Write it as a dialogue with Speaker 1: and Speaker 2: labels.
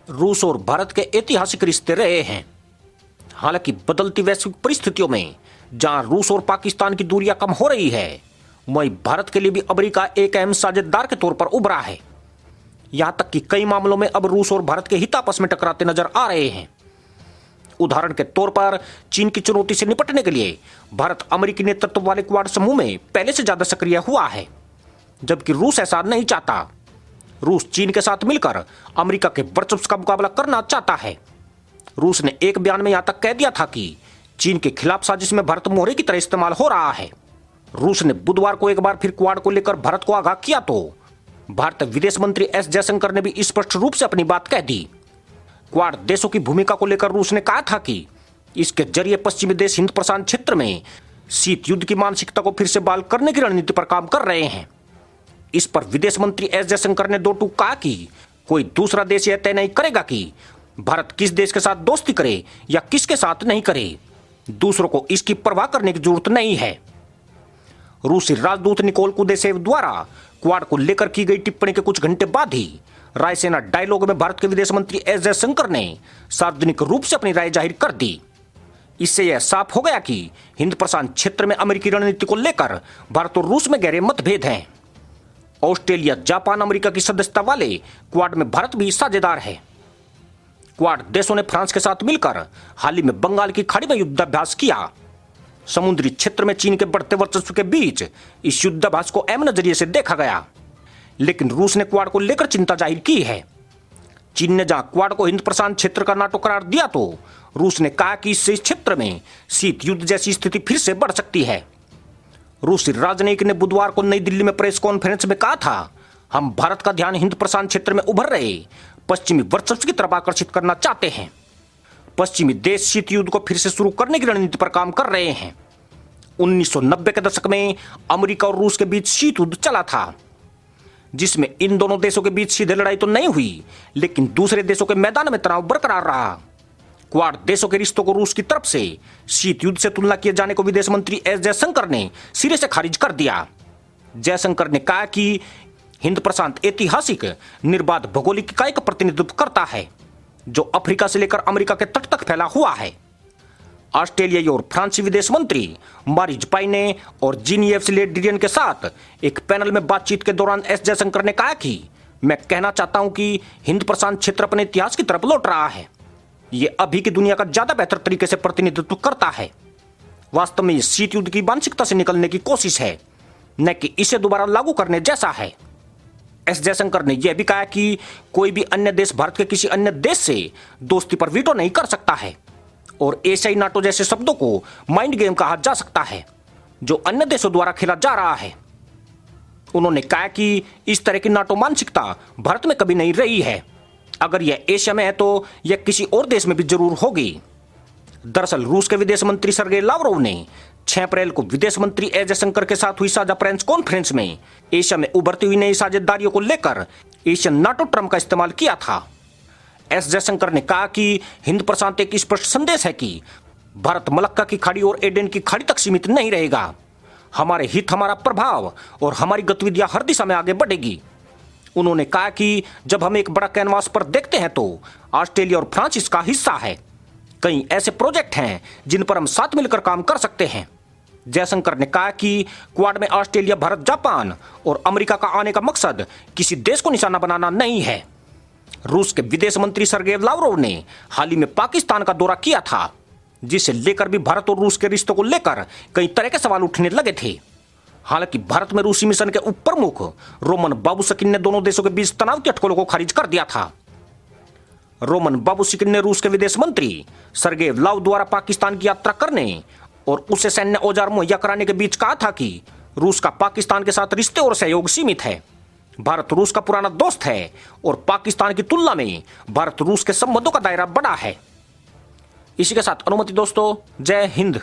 Speaker 1: रूस और भारत के ऐतिहासिक रिश्ते रहे हैं। हालांकि बदलती वैश्विक परिस्थितियों में जहां रूस और पाकिस्तान की दूरियां कम हो रही है, वहीं भारत के लिए भी अमेरिका एक अहम साझेदार के तौर पर उभरा है। यहां तक कि कई मामलों में अब रूस और भारत के हित आपस में टकराते नजर आ रहे हैं। उदाहरण के तौर पर चीन की चुनौती से निपटने के लिए भारत अमेरिकी नेतृत्व वाले क्वाड समूह में पहले से ज्यादा सक्रिय हुआ है, जबकि रूस ऐसा नहीं चाहता। रूस चीन के साथ मिलकर अमेरिका के वर्चस्व का मुकाबला करना चाहता है। रूस ने एक बयान में यहां तक कह दिया था कि चीन के खिलाफ साजिश में भारत मोहरे की तरह इस्तेमाल हो रहा है। रूस ने बुधवार को एक बार फिर क्वाड को लेकर भारत को आगाह किया तो भारतीय विदेश मंत्री एस जयशंकर ने भी स्पष्ट रूप से अपनी बात कह दी। क्वाड देशों की भूमिका को लेकर रूस ने कहा था कि इसके जरिए पश्चिमी देश हिंद प्रशांत क्षेत्र में शीत युद्ध की मानसिकता को फिर से बहाल करने की रणनीति पर काम कर रहे हैं। इस पर विदेश मंत्री एस जयशंकर ने दो टूक कहा कि कोई दूसरा देश यह तय नहीं करेगा कि भारत किस देश के साथ दोस्ती करे या किसके साथ नहीं करे। दूसरों को इसकी परवाह करने की जरूरत नहीं है। रूसी राजदूत निकोल कुदेशेव द्वारा क्वाड को लेकर की गई टिप्पणी के कुछ घंटे बाद ही रायसेना डायलॉग में भारत के विदेश मंत्री एस जयशंकर ने सार्वजनिक रूप से अपनी राय जाहिर कर दी। इससे यह साफ हो गया कि हिंद प्रशांत क्षेत्र में अमेरिकी रणनीति को लेकर भारत और रूस में गहरे मतभेद हैं। ऑस्ट्रेलिया, जापान, अमेरिका की सदस्यता वाले क्वाड में भारत भी साझेदार है। क्वाड देशों ने फ्रांस के साथ मिलकर हाल ही में बंगाल की खाड़ी में युद्धाभ्यास किया। समुद्री क्षेत्र में चीन के बढ़ते वर्चस्व के बीच इस युद्धाभ्यास को अहम नजरिए से देखा गया, लेकिन रूस ने क्वाड को लेकर चिंता जाहिर की है। चीन ने जहां क्वाड को हिंद प्रशांत क्षेत्र का नाटो करार दिया तो रूस ने कहा कि इससे इस क्षेत्र में शीत युद्ध जैसी स्थिति फिर से बढ़ सकती है। रूसी राजनयिक ने बुधवार को नई दिल्ली में प्रेस कॉन्फ्रेंस में कहा था, हम भारत का ध्यान हिंद प्रशांत क्षेत्र में उभर रहे पश्चिमी वर्चस्व की तरफ आकर्षित करना चाहते हैं। पश्चिमी देश शीत युद्ध को फिर से शुरू करने की रणनीति पर काम कर रहे हैं। 1990 के दशक में अमेरिका और रूस के बीच शीत युद्ध चला था, जिसमें इन दोनों देशों के बीच सीधे लड़ाई तो नहीं हुई, लेकिन दूसरे देशों के मैदान में तनाव बरकरार रहा। क्वाड देशों के रिश्तों को रूस की तरफ से शीत युद्ध से तुलना किए जाने को विदेश मंत्री एस जयशंकर ने सिरे से खारिज कर दिया। जयशंकर ने कहा कि हिंद प्रशांत ऐतिहासिक निर्बाध भौगोलिक इकाई का प्रतिनिधित्व करता है, जो अफ्रीका से लेकर अमेरिका के तट तक फैला हुआ है। ऑस्ट्रेलियाई और फ्रांसीसी विदेश मंत्री मारिज पाइने और जीन-यव्स ले ड्रियन के साथ एक पैनल में बातचीत के दौरान एस जयशंकर ने कहा कि मैं कहना चाहता हूं कि हिंद प्रशांत क्षेत्र अपने इतिहास की तरफ लौट रहा है। ये अभी की दुनिया का ज्यादा बेहतर तरीके से प्रतिनिधित्व करता है। वास्तव में ये शीत युद्ध की मानसिकता से निकलने की कोशिश है, न कि इसे दोबारा लागू करने जैसा है। एस जयशंकर ने यह भी कहा कि कोई भी अन्य देश भारत के किसी अन्य देश से दोस्ती पर वीटो नहीं कर सकता है और एशियाई नाटो जैसे शब्दों को माइंड गेम कहा जा सकता है, जो अन्य देशों द्वारा खेला जा रहा है। उन्होंने कहा कि इस तरह की नाटो मानसिकता भारत में कभी नहीं रही है। अगर यह एशिया में है तो यह किसी और देश में भी जरूर होगी। दरअसल रूस के विदेश मंत्री सर्गेई लावरोव ने 6 अप्रैल को विदेश मंत्री एस जयशंकर के साथ हुई साझा प्रेस कॉन्फ्रेंस में एशिया में उभरती हुई नई साझेदारियों को लेकर एशियन नाटो टर्म का इस्तेमाल किया था। एस जयशंकर ने कहा कि हिंद प्रशांत एक स्पष्ट संदेश है कि भारत मलक्का की खाड़ी और एडेन की खाड़ी तक सीमित नहीं रहेगा। हमारे हित, हमारा प्रभाव और हमारी गतिविधियां हर दिशा में आगे बढ़ेगी। उन्होंने कहा कि जब हम एक बड़ा कैनवास पर देखते हैं तो ऑस्ट्रेलिया और फ्रांस इसका हिस्सा है। कई ऐसे प्रोजेक्ट हैं जिन पर हम साथ मिलकर काम कर सकते हैं। जयशंकर ने कहा कि क्वाड में ऑस्ट्रेलिया, भारत, जापान और अमेरिका का आने का मकसद किसी देश को निशाना बनाना नहीं है। रूस के विदेश मंत्री सर्गेई लावरोव ने हाल ही में पाकिस्तान का दौरा किया था, जिसे लेकर भी भारत और रूस के रिश्तों को लेकर कई तरह के सवाल उठने लगे थे। हालांकि भारत में रूसी मिशन के उप प्रमुख रोमन बाबुशकिन ने दोनों देशों के बीच तनाव की अटकलों को खारिज कर दिया था। रोमन बाबुशकिन ने रूस के विदेश मंत्री सर्गेई लाव द्वारा पाकिस्तान की यात्रा करने और उसे सैन्य औजार मुहैया कराने के बीच कहा था कि रूस का पाकिस्तान के साथ रिश्ते और सहयोग सीमित है। भारत रूस का पुराना दोस्त है और पाकिस्तान की तुलना में भारत रूस के संबंधों का दायरा बड़ा है। इसी के साथ अनुमति दोस्तों, जय हिंद।